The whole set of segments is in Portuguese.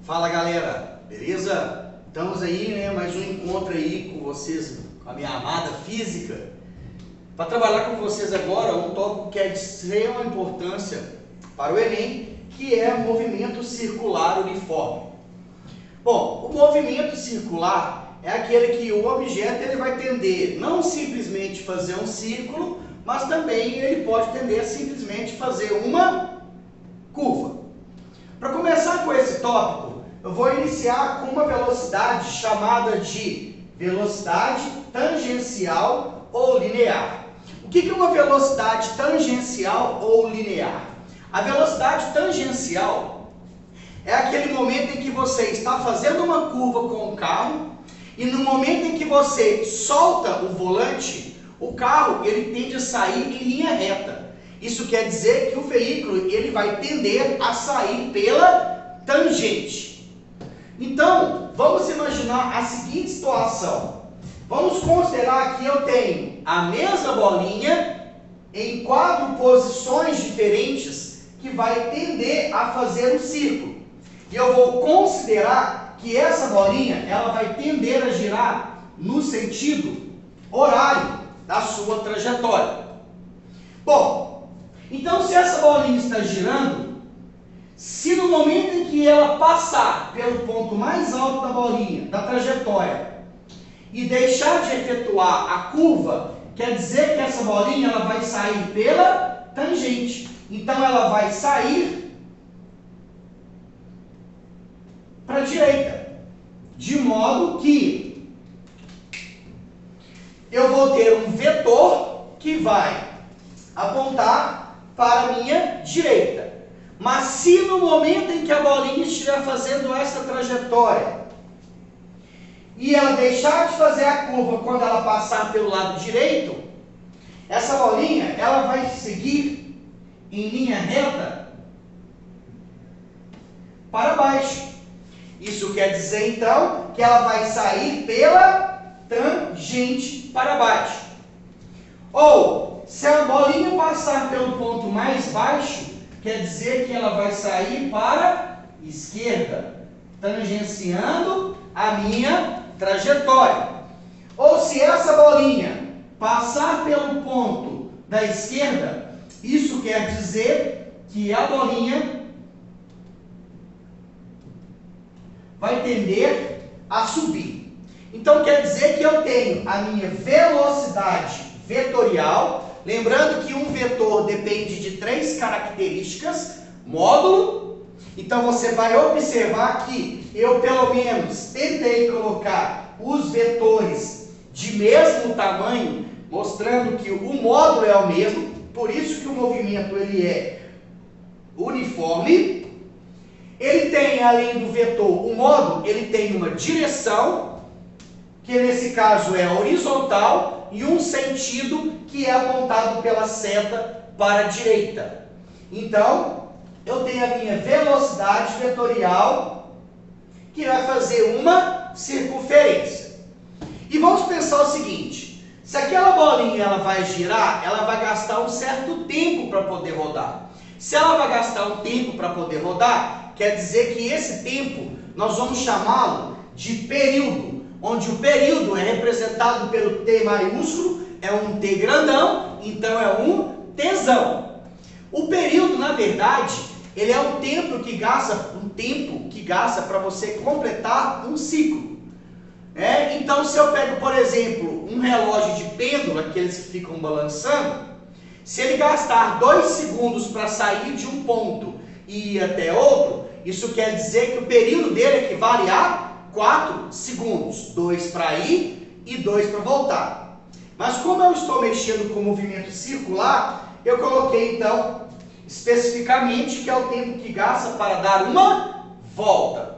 Fala galera, beleza? Estamos aí, né? Mais um encontro aí com vocês, com a minha amada física, para trabalhar com vocês agora um tópico que é de extrema importância para o Enem, que é o movimento circular uniforme. Bom, o movimento circular é aquele que o objeto ele vai tender não simplesmente fazer um círculo, mas também ele pode tender a simplesmente fazer uma curva. Para começar com esse tópico, eu vou iniciar com uma velocidade chamada de velocidade tangencial ou linear. O que é uma velocidade tangencial ou linear? A velocidade tangencial é aquele momento em que você está fazendo uma curva com o carro e no momento em que você solta o volante, o carro ele tende a sair em linha reta. Isso quer dizer que o veículo ele vai tender a sair pela tangente. Então, vamos imaginar a seguinte situação. Vamos considerar que eu tenho a mesma bolinha em 4 posições diferentes que vai tender a fazer um círculo. E eu vou considerar que essa bolinha ela vai tender a girar no sentido horário da sua trajetória. Bom, então se essa bolinha está girando, se no momento em que ela passar pelo ponto mais alto da bolinha, da trajetória, e deixar de efetuar a curva, quer dizer que essa bolinha ela vai sair pela tangente. Então ela vai sair para a direita, de modo que eu vou ter um vetor que vai apontar para a minha direita. Mas se no momento em que a bolinha estiver fazendo essa trajetória e ela deixar de fazer a curva quando ela passar pelo lado direito, essa bolinha ela vai seguir em linha reta para baixo. Isso quer dizer então que ela vai sair pela tangente para baixo. Ou se a bolinha passar pelo ponto mais baixo, quer dizer que ela vai sair para a esquerda, tangenciando a minha trajetória. Ou se essa bolinha passar pelo ponto da esquerda, isso quer dizer que a bolinha vai tender a subir. Então quer dizer que eu tenho a minha velocidade vetorial. Lembrando que um vetor depende de 3 características: módulo. Então você vai observar que eu pelo menos tentei colocar os vetores de mesmo tamanho, mostrando que o módulo é o mesmo, por isso que o movimento ele é uniforme. Ele tem, além do vetor, o módulo, ele tem uma direção, que nesse caso é horizontal, e um sentido que é apontado pela seta para a direita. Então, eu tenho a minha velocidade vetorial que vai fazer uma circunferência. E vamos pensar o seguinte: se aquela bolinha ela vai girar, ela vai gastar um certo tempo para poder rodar. Se ela vai gastar um tempo para poder rodar, quer dizer que esse tempo nós vamos chamá-lo de período, onde o período é representado pelo T maiúsculo, é um T grandão, então é um Tzão. O período, na verdade, ele é um tempo que gasta para você completar um ciclo. Então, se eu pego, por exemplo, um relógio de pêndulo, aqueles que ficam balançando, se ele gastar 2 segundos para sair de um ponto e ir até outro, isso quer dizer que o período dele equivale a 4 segundos, 2 para ir e 2 para voltar. Mas como eu estou mexendo com movimento circular, eu coloquei então especificamente que é o tempo que gasta para dar uma volta.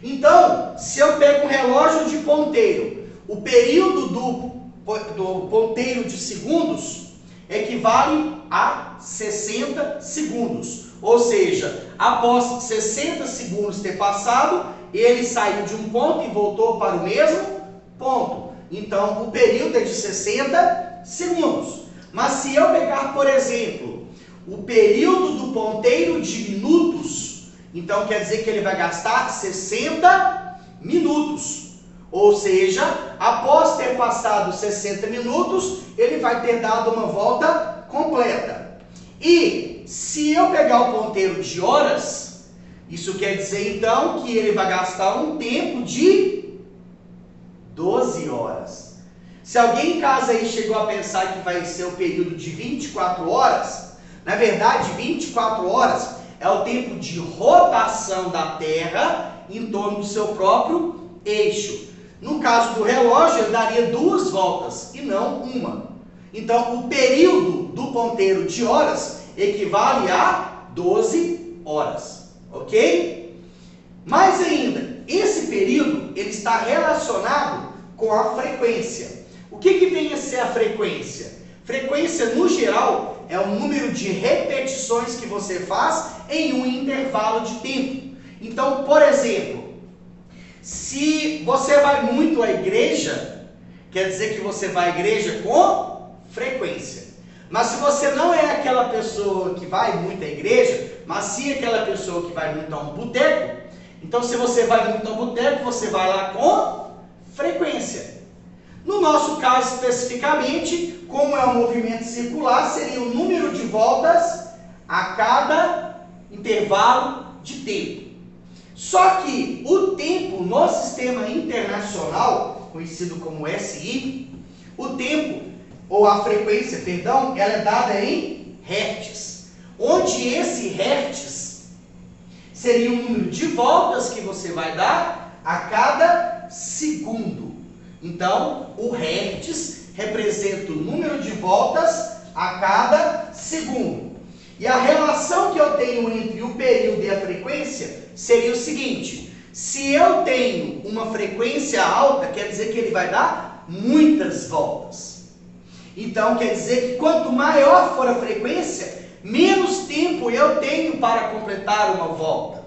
Então, se eu pego um relógio de ponteiro, o período do ponteiro de segundos equivale a 60 segundos. Ou seja, após 60 segundos ter passado, ele saiu de um ponto e voltou para o mesmo ponto. Então, o período é de 60 segundos. Mas se eu pegar, por exemplo, o período do ponteiro de minutos, Então quer dizer que ele vai gastar 60 minutos. Ou seja, após ter passado 60 minutos, ele vai ter dado uma volta completa. E se eu pegar o ponteiro de horas, isso quer dizer então que ele vai gastar um tempo de 12 horas. Se alguém em casa aí chegou a pensar que vai ser o período de 24 horas, na verdade 24 horas é o tempo de rotação da Terra em torno do seu próprio eixo. No caso do relógio, ele daria 2 voltas e não uma. Então, o período do ponteiro de horas equivale a 12 horas, ok? Mais ainda, esse período ele está relacionado com a frequência. O que vem a ser a frequência? Frequência, no geral, é o número de repetições que você faz em um intervalo de tempo. Então, por exemplo, se você vai muito à igreja, quer dizer que você vai à igreja com frequência. Mas se você não é aquela pessoa que vai muito à igreja, mas sim aquela pessoa que vai muito a um boteco, então se você vai muito ao boteco, você vai lá com frequência. No nosso caso especificamente, como é um movimento circular, seria o número de voltas a cada intervalo de tempo. Só que o tempo no sistema internacional, conhecido como SI, o tempo, ou a frequência, perdão, ela é dada em hertz, onde esse hertz seria o número de voltas que você vai dar a cada segundo. Então, o hertz representa o número de voltas a cada segundo. E a relação que eu tenho entre o período e a frequência seria o seguinte: se eu tenho uma frequência alta, quer dizer que ele vai dar muitas voltas. Então quer dizer que quanto maior for a frequência, menos tempo eu tenho para completar uma volta.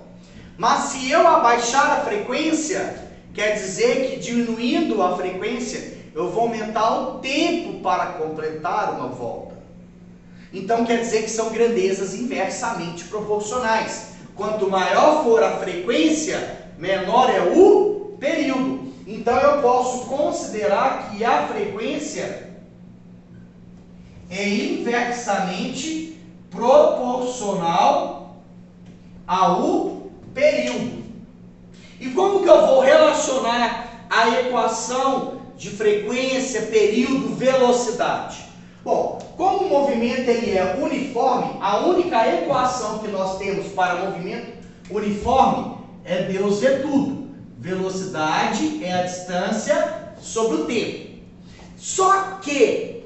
Mas se eu abaixar a frequência, quer dizer que diminuindo a frequência, eu vou aumentar o tempo para completar uma volta. Então quer dizer que são grandezas inversamente proporcionais. Quanto maior for a frequência, menor é o período. Então eu posso considerar que a frequência é inversamente proporcional ao período. E como que eu vou relacionar a equação de frequência, período, velocidade? Bom, como o movimento ele é uniforme, a única equação que nós temos para movimento uniforme é Deus vê tudo. Velocidade é a distância sobre o tempo. Só que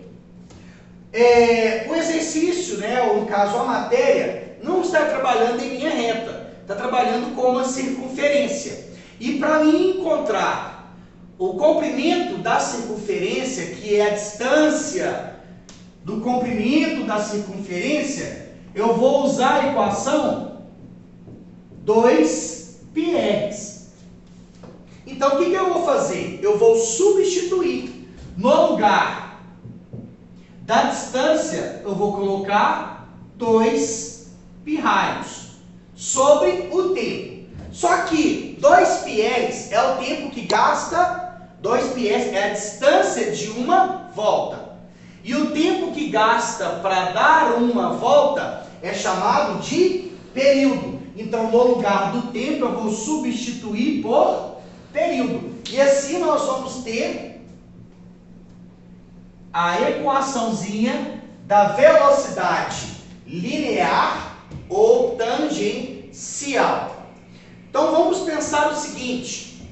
o exercício, ou no caso a matéria, não está trabalhando em linha reta, está trabalhando com uma circunferência. E para mim encontrar o comprimento da circunferência, que é a distância do comprimento da circunferência, eu vou usar a equação 2πr. Então, o que eu vou fazer? Eu vou substituir. No lugar da distância, eu vou colocar 2πr sobre o tempo. Só que 2πr é o tempo que gasta, 2πr é a distância de uma volta. E o tempo que gasta para dar uma volta é chamado de período. Então, no lugar do tempo, eu vou substituir por período. E assim nós vamos ter a equaçãozinha da velocidade linear ou tangencial. Então, vamos pensar o seguinte: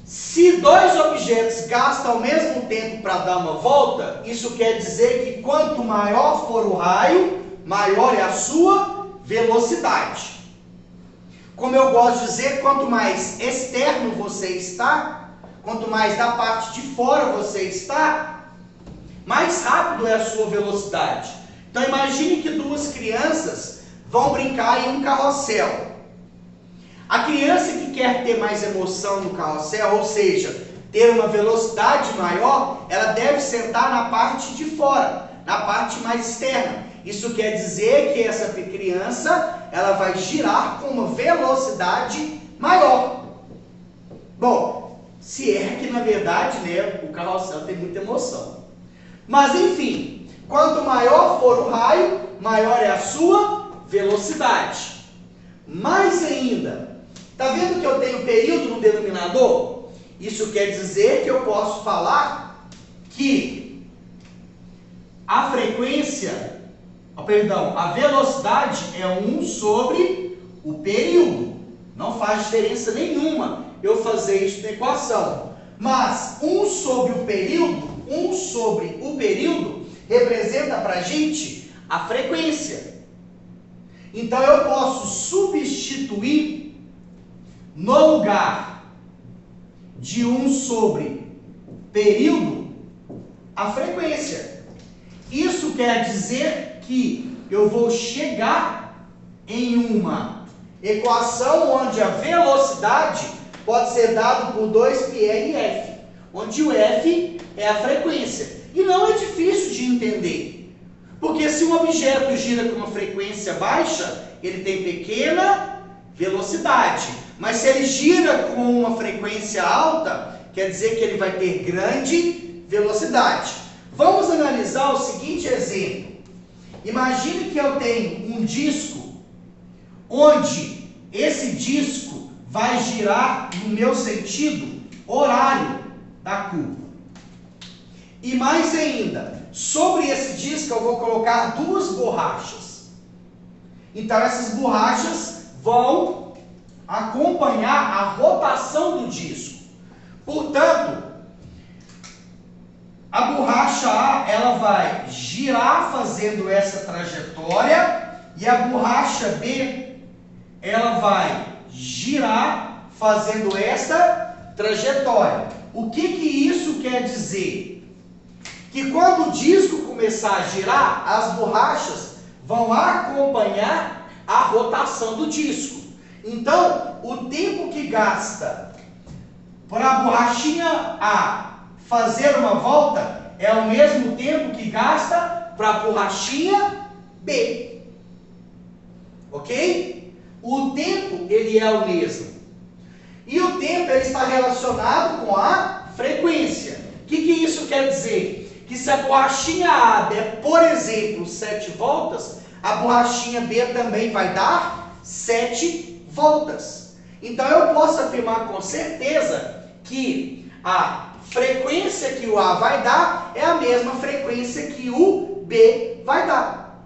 se dois objetos gastam ao mesmo tempo para dar uma volta, isso quer dizer que quanto maior for o raio, maior é a sua velocidade. Como eu gosto de dizer, quanto mais externo você está, quanto mais da parte de fora você está, mais rápido é a sua velocidade. Então imagine que duas crianças vão brincar em um carrossel. A criança que quer ter mais emoção no carrossel, ou seja, ter uma velocidade maior, ela deve sentar na parte de fora, na parte mais externa. Isso quer dizer que essa criança, ela vai girar com uma velocidade maior. Bom, se é que na verdade, né, o carrossel tem muita emoção. Mas enfim, quanto maior for o raio, maior é a sua velocidade. Mais ainda, está vendo que eu tenho período no denominador? Isso quer dizer que eu posso falar que a frequência, a velocidade é 1 sobre o período. Não faz diferença nenhuma eu fazer isso na equação. Mas 1 sobre o período representa para a gente a frequência. Então eu posso substituir no lugar de 1 sobre período a frequência. Isso quer dizer que eu vou chegar em uma equação onde a velocidade pode ser dada por 2πr/f, onde o f é a frequência. E não é difícil de entender, porque se um objeto gira com uma frequência baixa, ele tem pequena velocidade. Mas se ele gira com uma frequência alta, quer dizer que ele vai ter grande velocidade. Vamos analisar o seguinte exemplo. Imagine que eu tenho um disco, onde esse disco vai girar no meu sentido horário da curva. E mais ainda, sobre esse disco eu vou colocar 2 borrachas. Então essas borrachas vão acompanhar a rotação do disco. Portanto, a borracha A, ela vai girar fazendo essa trajetória, e a borracha B, ela vai girar fazendo esta trajetória. O que isso quer dizer? Que quando o disco começar a girar, as borrachas vão acompanhar a rotação do disco. Então, o tempo que gasta para a borrachinha A fazer uma volta é o mesmo tempo que gasta para a borrachinha B. Ok? O tempo, ele é o mesmo. E o tempo, ele está relacionado com a frequência. O que isso quer dizer? Que se a borrachinha A der, por exemplo, 7 voltas, a borrachinha B também vai dar 7 voltas. Então eu posso afirmar com certeza que a frequência que o A vai dar é a mesma frequência que o B vai dar.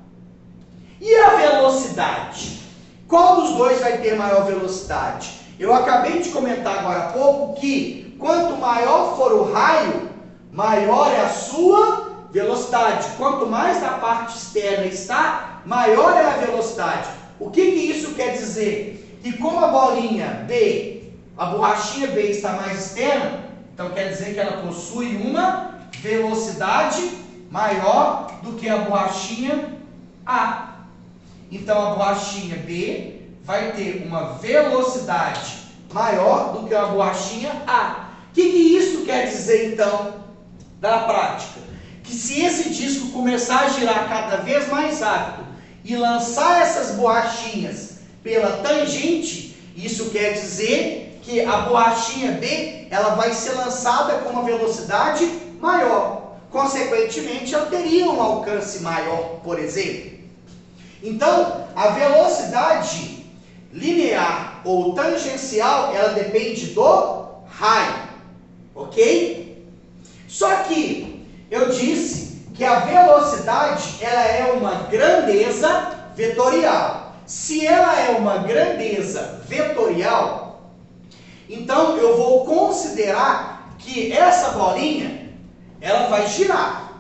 E a velocidade? Qual dos dois vai ter maior velocidade? Eu acabei de comentar agora há pouco que quanto maior for o raio, maior é a sua velocidade. Quanto mais na parte externa está, maior é a velocidade. O que isso quer dizer? Que como a bolinha B, a borrachinha B está mais externa, então quer dizer que ela possui uma velocidade maior do que a borrachinha A. Então a borrachinha B vai ter uma velocidade maior do que a borrachinha A. O que isso quer dizer então na prática? Que se esse disco começar a girar cada vez mais rápido e lançar essas borrachinhas pela tangente, isso quer dizer que a borrachinha B, ela vai ser lançada com uma velocidade maior. Consequentemente, ela teria um alcance maior, por exemplo. Então, a velocidade linear ou tangencial, ela depende do raio, ok? Só que eu disse que a velocidade, ela é uma grandeza vetorial. Se ela é uma grandeza vetorial, então eu vou considerar que essa bolinha, ela vai girar.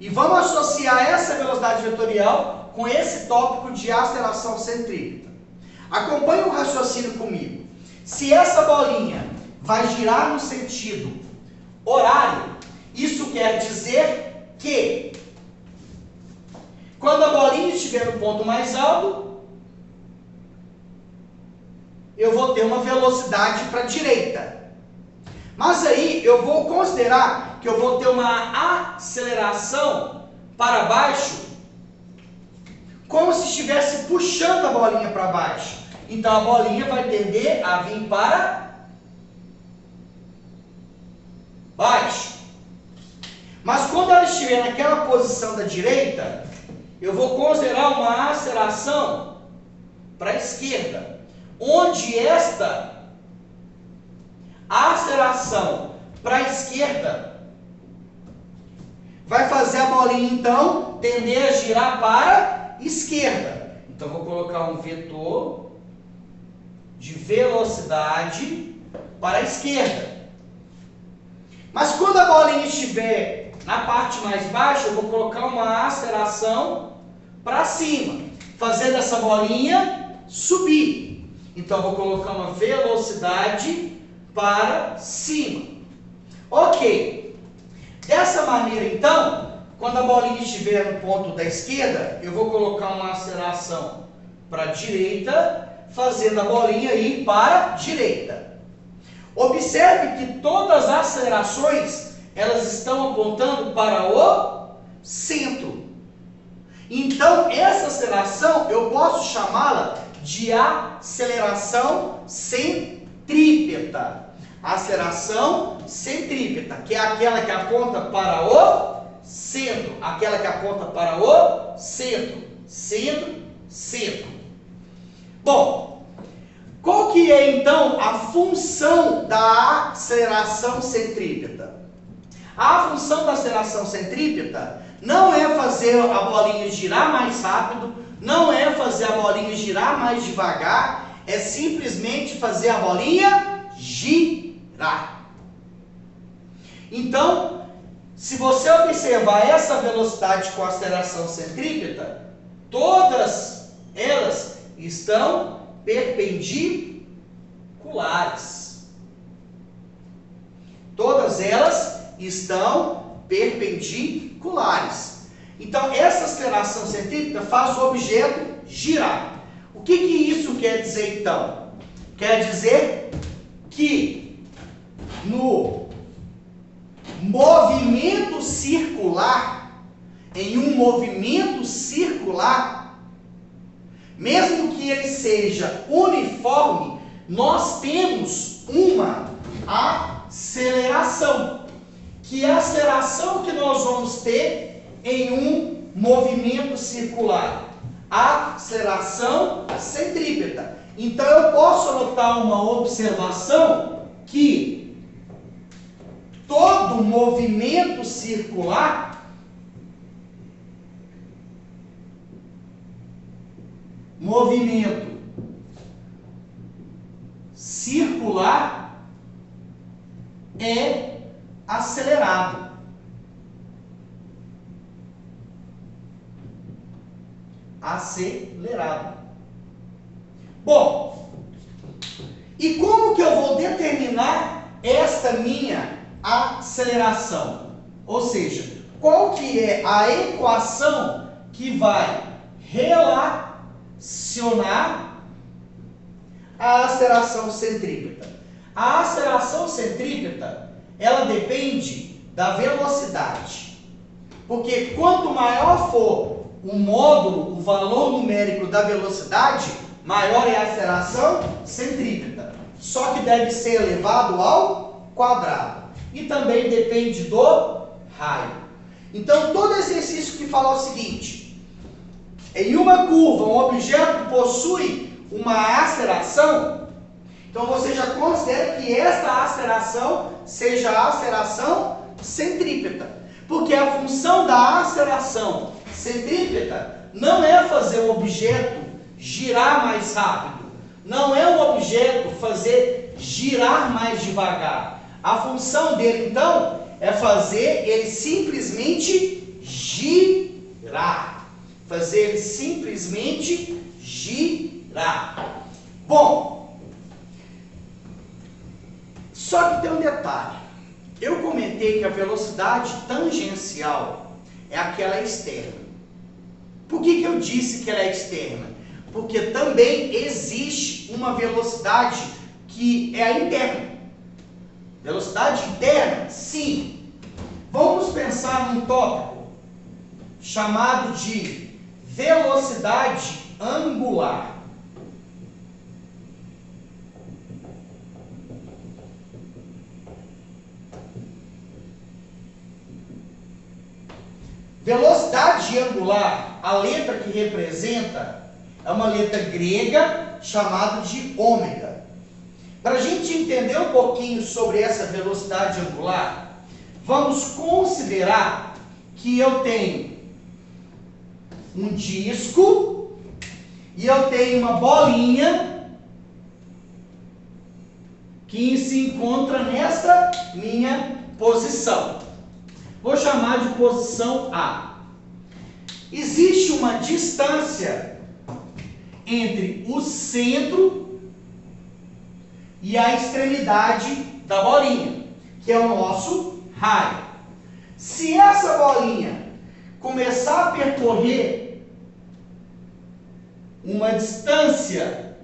E vamos associar essa velocidade vetorial com esse tópico de aceleração centrípeta. Acompanhe o raciocínio comigo. Se essa bolinha vai girar no sentido horário, isso quer dizer que quando a bolinha estiver no ponto mais alto, eu vou ter uma velocidade para a direita. Mas aí eu vou considerar que eu vou ter uma aceleração para baixo como se estivesse puxando a bolinha para baixo. Então a bolinha vai tender a vir para baixo. Mas quando ela estiver naquela posição da direita, eu vou considerar uma aceleração para a esquerda, onde esta aceleração para a esquerda vai fazer a bolinha, então, tender a girar para a esquerda. Então, vou colocar um vetor de velocidade para a esquerda. Mas quando a bolinha estiver na parte mais baixa, eu vou colocar uma aceleração para cima, fazendo essa bolinha subir. Então, eu vou colocar uma velocidade para cima. Ok. Dessa maneira, então, quando a bolinha estiver no ponto da esquerda, eu vou colocar uma aceleração para a direita, fazendo a bolinha ir para a direita. Observe que todas as acelerações, elas estão apontando para o centro. Então, essa aceleração, eu posso chamá-la de aceleração centrípeta. Aceleração centrípeta, que é aquela que aponta para o centro. Aquela que aponta para o centro. Centro, centro. Bom, qual que é então a função da aceleração centrípeta? A função da aceleração centrípeta não é fazer a bolinha girar mais rápido, não é fazer a bolinha girar mais devagar, é simplesmente fazer a bolinha girar. Então, se você observar essa velocidade com aceleração centrípeta, todas elas estão perpendiculares. Todas elas estão perpendiculares. Então, essa aceleração centrípeta faz o objeto girar. O que isso quer dizer, então? Quer dizer que no movimento circular, em um movimento circular, mesmo que ele seja uniforme, nós temos uma aceleração, que é a aceleração que nós vamos ter em um movimento circular, a aceleração centrípeta. Então eu posso anotar uma observação que todo movimento circular é acelerado. Bom, e como que eu vou determinar esta minha aceleração? Ou seja, qual que é a equação que vai relacionar a aceleração centrípeta? A aceleração centrípeta, ela depende da velocidade. Porque quanto maior for o módulo, o valor numérico da velocidade, maior é a aceleração centrípeta. Só que deve ser elevado ao quadrado. E também depende do raio. Então, todo exercício que fala o seguinte: em uma curva, um objeto possui uma aceleração, então você já considera que esta aceleração seja a aceleração centrípeta. Porque a função da aceleração centrípeta não é fazer o objeto girar mais rápido, não é o objeto fazer girar mais devagar. A função dele, então, é fazer ele simplesmente girar. Fazer ele simplesmente girar. Bom, só que tem um detalhe. Eu comentei que a velocidade tangencial é aquela externa. Por que eu disse que ela é externa? Porque também existe uma velocidade que é a interna. Velocidade interna? Sim. Vamos pensar num tópico chamado de velocidade angular. Velocidade angular, a letra que representa é uma letra grega chamada de ômega. Para a gente entender um pouquinho sobre essa velocidade angular, vamos considerar que eu tenho um disco e eu tenho uma bolinha que se encontra nesta minha posição. Vou chamar de posição A. Existe uma distância entre o centro e a extremidade da bolinha, que é o nosso raio. Se essa bolinha começar a percorrer uma distância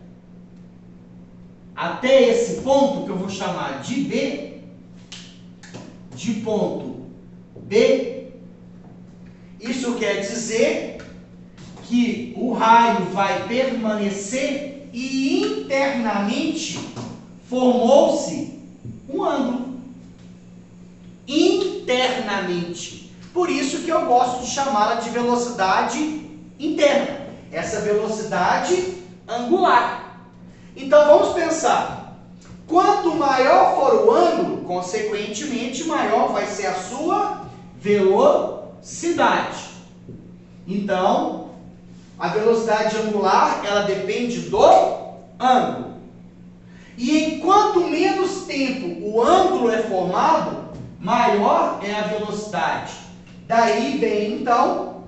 até esse ponto, que eu vou chamar de B, de ponto B, isso quer dizer que o raio vai permanecer e internamente formou-se um ângulo. Internamente. Por isso que eu gosto de chamá-la de velocidade interna. Essa velocidade angular. Então vamos pensar. Quanto maior for o ângulo, consequentemente maior vai ser a sua velocidade. Então, a velocidade angular, ela depende do ângulo. E enquanto menos tempo o ângulo é formado, maior é a velocidade. Daí vem, então,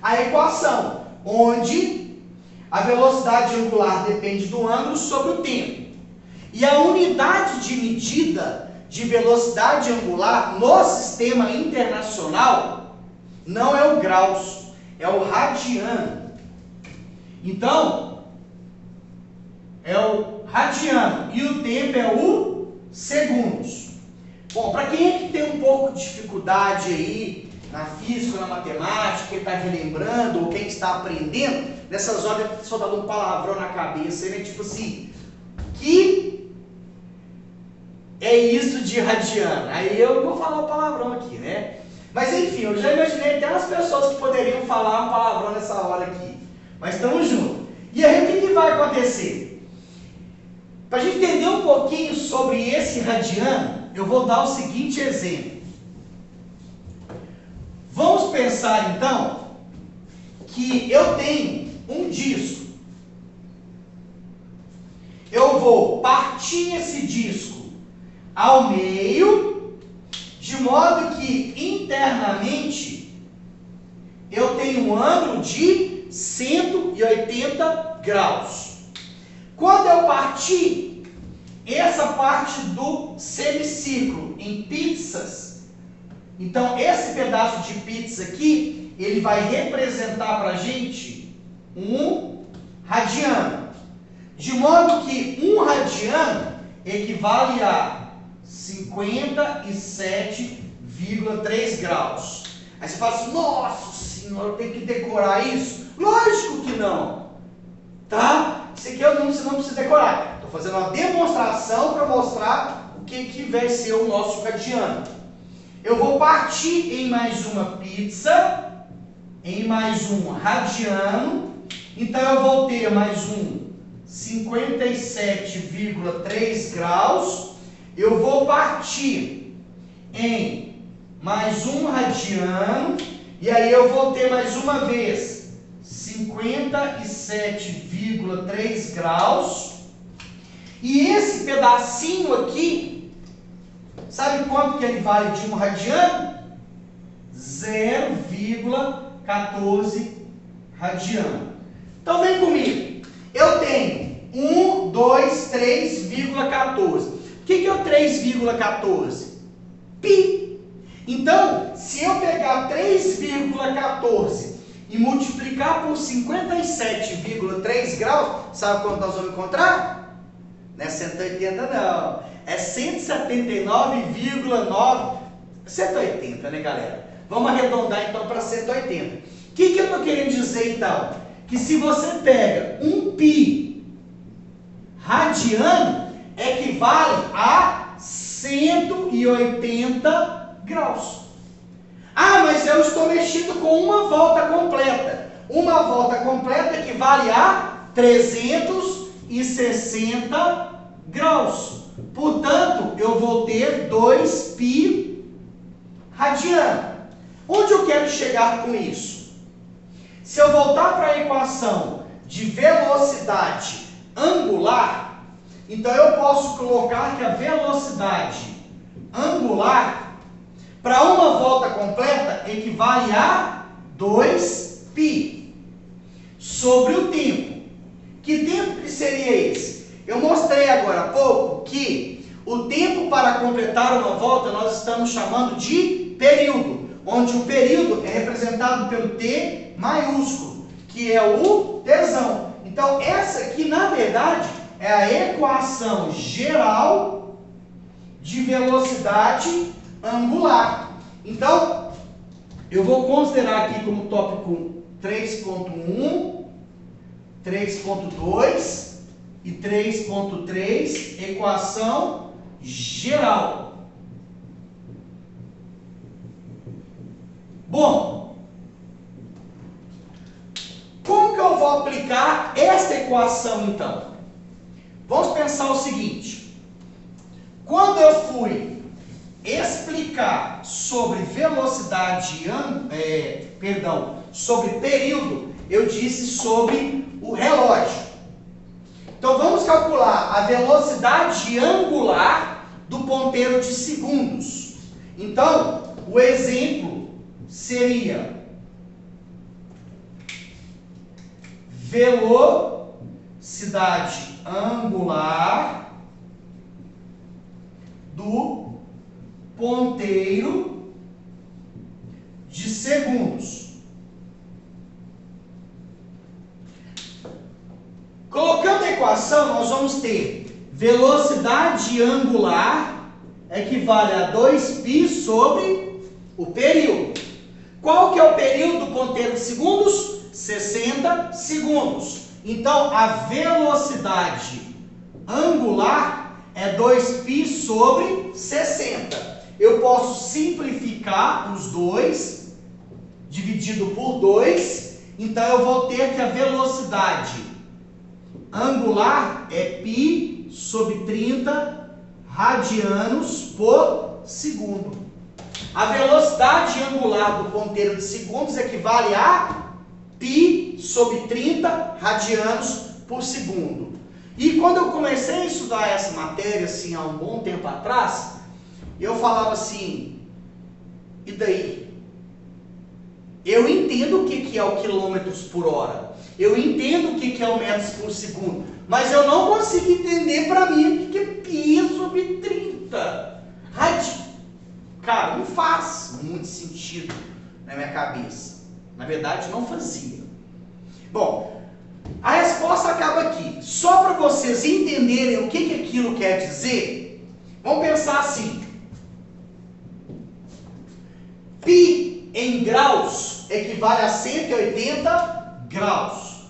a equação, onde a velocidade angular depende do ângulo sobre o tempo. E a unidade de medida de velocidade angular no sistema internacional não é o graus, é o radiano. Então, é o radiano e o tempo é o segundos. Bom, para quem é que tem um pouco de dificuldade aí na física, na matemática, quem está relembrando ou quem está aprendendo, nessas horas só dá um palavrão na cabeça, né? Tipo assim, que é isso de radiano? Aí eu vou falar o palavrão aqui, né? Mas enfim, eu já imaginei até as pessoas que poderiam falar um palavrão nessa hora aqui. Mas estamos juntos. E aí o que vai acontecer? Para a gente entender um pouquinho sobre esse radiano, eu vou dar o seguinte exemplo. Vamos pensar então que eu tenho um disco. Eu vou partir esse disco ao meio, de modo que internamente eu tenho um ângulo de 180 graus. Quando eu partir essa parte do semicírculo em pizzas, então esse pedaço de pizza aqui, ele vai representar para a gente um radiano. De modo que um radiano equivale a 57,3 graus. Aí você fala assim, nossa senhora, eu tenho que decorar isso? Lógico que não. Tá? Isso aqui você não precisa decorar. Estou fazendo uma demonstração para mostrar o que vai ser o nosso radiano. Eu vou partir em mais uma pizza, em mais um radiano. Então eu vou ter mais um 57,3 graus. Eu vou partir em mais um radiano, e aí eu vou ter mais uma vez 57,3 graus. E esse pedacinho aqui, sabe quanto que ele vale de um radiano? 0,14 radiano. Então vem comigo. Eu tenho 1, 2, 3,14. O que é o 3,14? Pi. Então, se eu pegar 3,14 e multiplicar por 57,3 graus, sabe quanto nós vamos encontrar? Não é 180 não, é 179,9. 180, né, galera? Vamos arredondar então para 180. que eu estou querendo dizer então? Que se você pega um π radiano, equivale a 180 graus. Ah, mas eu estou mexendo com uma volta completa. Uma volta completa equivale a 360 graus. Portanto, eu vou ter 2π radiano. Onde eu quero chegar com isso? Se eu voltar para a equação de velocidade angular, então eu posso colocar que a velocidade angular para uma volta completa equivale a 2π sobre o tempo. Que tempo que seria esse? Eu mostrei agora há pouco que o tempo para completar uma volta nós estamos chamando de período, onde o período é representado pelo T maiúsculo, que é o tesão. Então, essa aqui, na verdade, é a equação geral de velocidade angular. Então, eu vou considerar aqui como tópico 3.1, 3.2 e 3.3, equação geral. Bom, como que eu vou aplicar esta equação então? Vamos pensar o seguinte: quando eu fui explicar sobre velocidade, sobre período, eu disse sobre o relógio. Então vamos calcular a velocidade angular do ponteiro de segundos. Então, o exemplo seria velocidade angular do ponteiro de segundos. Colocando a equação, nós vamos ter velocidade angular equivale a 2π sobre o período. Qual que é o período do ponteiro de segundos? 60 segundos. Então, a velocidade angular é 2π sobre 60. Eu posso simplificar os dois, dividido por 2. Então, eu vou ter que a velocidade angular é π sobre 30 radianos por segundo. A velocidade angular do ponteiro de segundos equivale a π sobre 30 radianos por segundo. E quando eu comecei a estudar essa matéria, assim, há um bom tempo atrás, eu falava assim, e daí? Eu entendo o que é o quilômetros por hora. Eu entendo o que é o metros por segundo. Mas eu não consigo entender para mim o que é π sobre 30. Cara, não faz muito sentido na minha cabeça. Na verdade, não fazia. Bom, a resposta acaba aqui. Só para vocês entenderem o que aquilo quer dizer, vamos pensar assim. π em graus equivale a 180 graus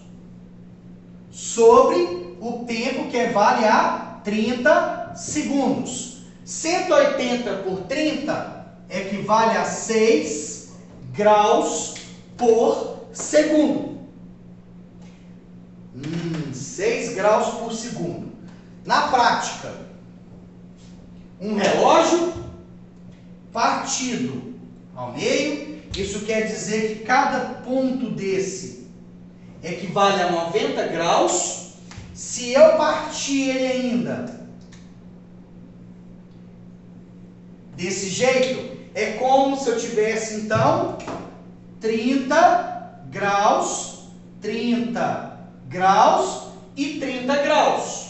sobre o tempo que equivale a 30 segundos. 180 por 30 equivale a 6 graus por segundo. 6 graus por segundo. Na prática, um relógio partido ao meio, isso quer dizer que cada ponto desse equivale a 90 graus. Se eu partir ele ainda desse jeito, é como se eu tivesse então 30 graus, 30 graus e 30 graus.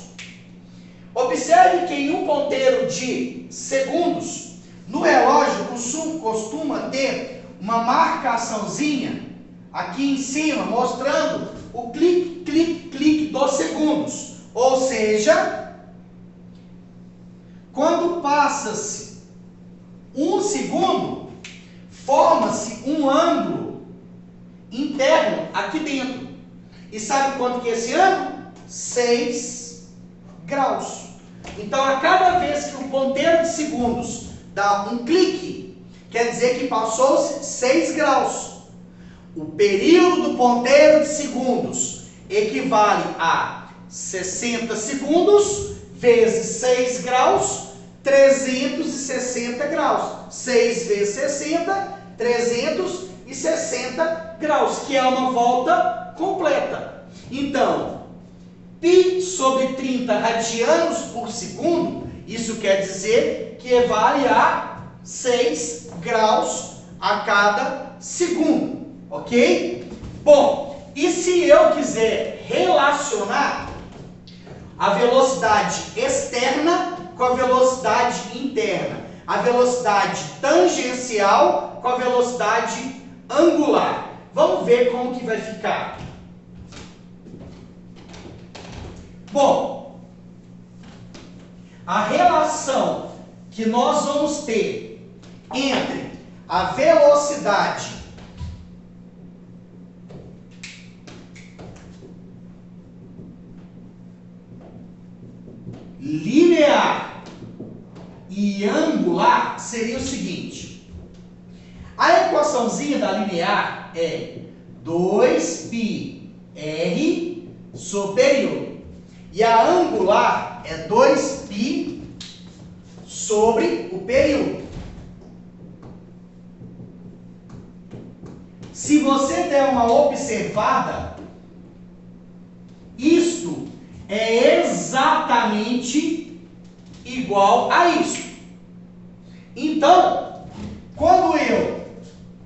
Observe que em um ponteiro de segundos, no relógio costuma ter uma marcaçãozinha aqui em cima, mostrando o clique, clique, clique dos segundos. Ou seja, quando passa-se um segundo, forma-se um ângulo interno aqui dentro. E sabe quanto que é esse ângulo? 6 graus. Então, a cada vez que o ponteiro de segundos dá um clique, quer dizer que passou-se 6 graus. O período do ponteiro de segundos equivale a 60 segundos vezes 6 graus, 360 graus. 6 vezes 60, 360 graus, que é uma volta completa. Então, π sobre 30 radianos por segundo, isso quer dizer que equivale a 6 graus a cada segundo, ok? Bom, e se eu quiser relacionar a velocidade externa com a velocidade interna, a velocidade tangencial com a velocidade angular, vamos ver como que vai ficar. Bom, a relação que nós vamos ter entre a velocidade linear e angular seria o seguinte: a equaçãozinha da linear é 2πr sobre período. E a angular é 2π sobre o período. Se você der uma observada, isto é exatamente igual a isso. Então, quando eu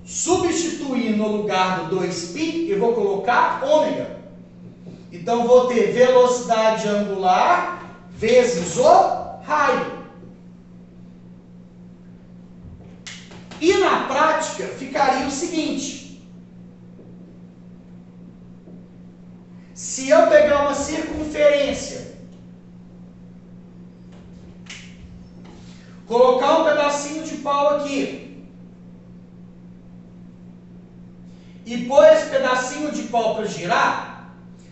substituir no lugar do 2π, eu vou colocar ômega. Então, vou ter velocidade angular vezes o raio. E na prática, ficaria o seguinte: se eu pegar uma circunferência, colocar um pedacinho de pau aqui, e pôr esse pedacinho de pau para girar,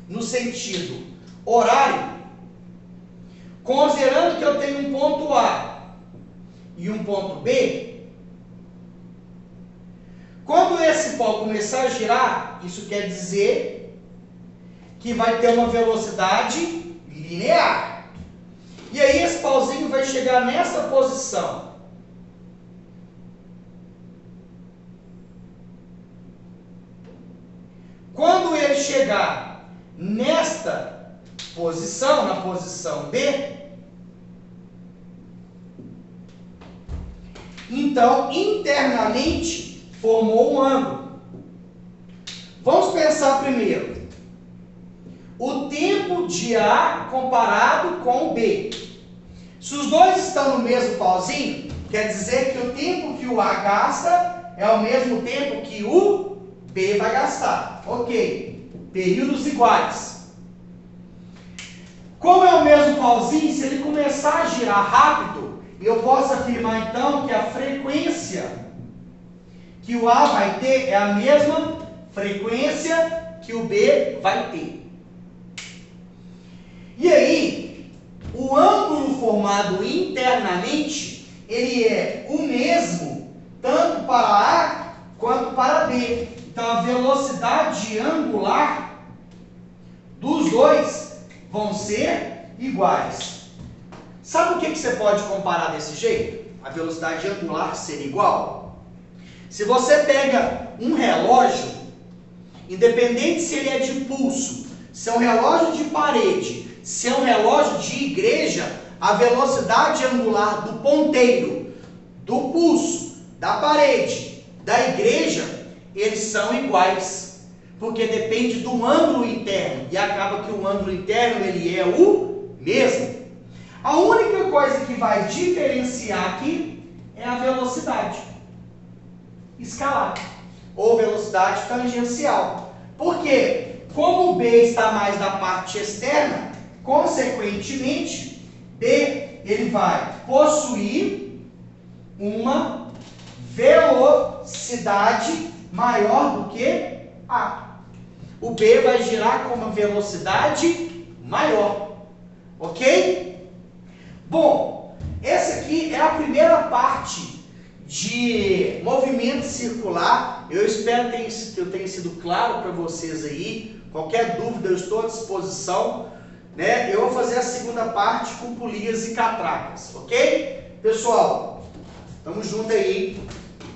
no sentido horário, considerando que eu tenho um ponto A e um ponto B, quando esse pau começar a girar, isso quer dizer que vai ter uma velocidade linear. E aí esse pauzinho vai chegar nessa posição. Quando ele chegar nesta posição, na posição B, então internamente formou um ângulo. Vamos pensar primeiro o tempo de A comparado com o B. Se os dois estão no mesmo pauzinho, quer dizer que o tempo que o A gasta é o mesmo tempo que o B vai gastar. Ok. Períodos iguais. Como é o mesmo pauzinho, se ele começar a girar rápido, eu posso afirmar então que a frequência que o A vai ter é a mesma frequência que o B vai ter. E aí, o ângulo formado internamente, ele é o mesmo tanto para A quanto para B. Então, a velocidade angular dos dois vão ser iguais. Sabe o que você pode comparar desse jeito? A velocidade angular ser igual? Se você pega um relógio, independente se ele é de pulso, se é um relógio de parede, se é um relógio de igreja, a velocidade angular do ponteiro, do pulso, da parede, da igreja, eles são iguais, porque depende do ângulo interno, e acaba que o ângulo interno ele é o mesmo. A única coisa que vai diferenciar aqui é a velocidade escalar, ou velocidade tangencial. Por quê? Como o B está mais na parte externa, consequentemente, B ele vai possuir uma velocidade maior do que A. O B vai girar com uma velocidade maior. Ok? Bom, essa aqui é a primeira parte de movimento circular. Eu espero que eu tenha sido claro para vocês aí. Qualquer dúvida eu estou à disposição. Né? Eu vou fazer a segunda parte com polias e catracas. Ok? Pessoal, tamo junto aí.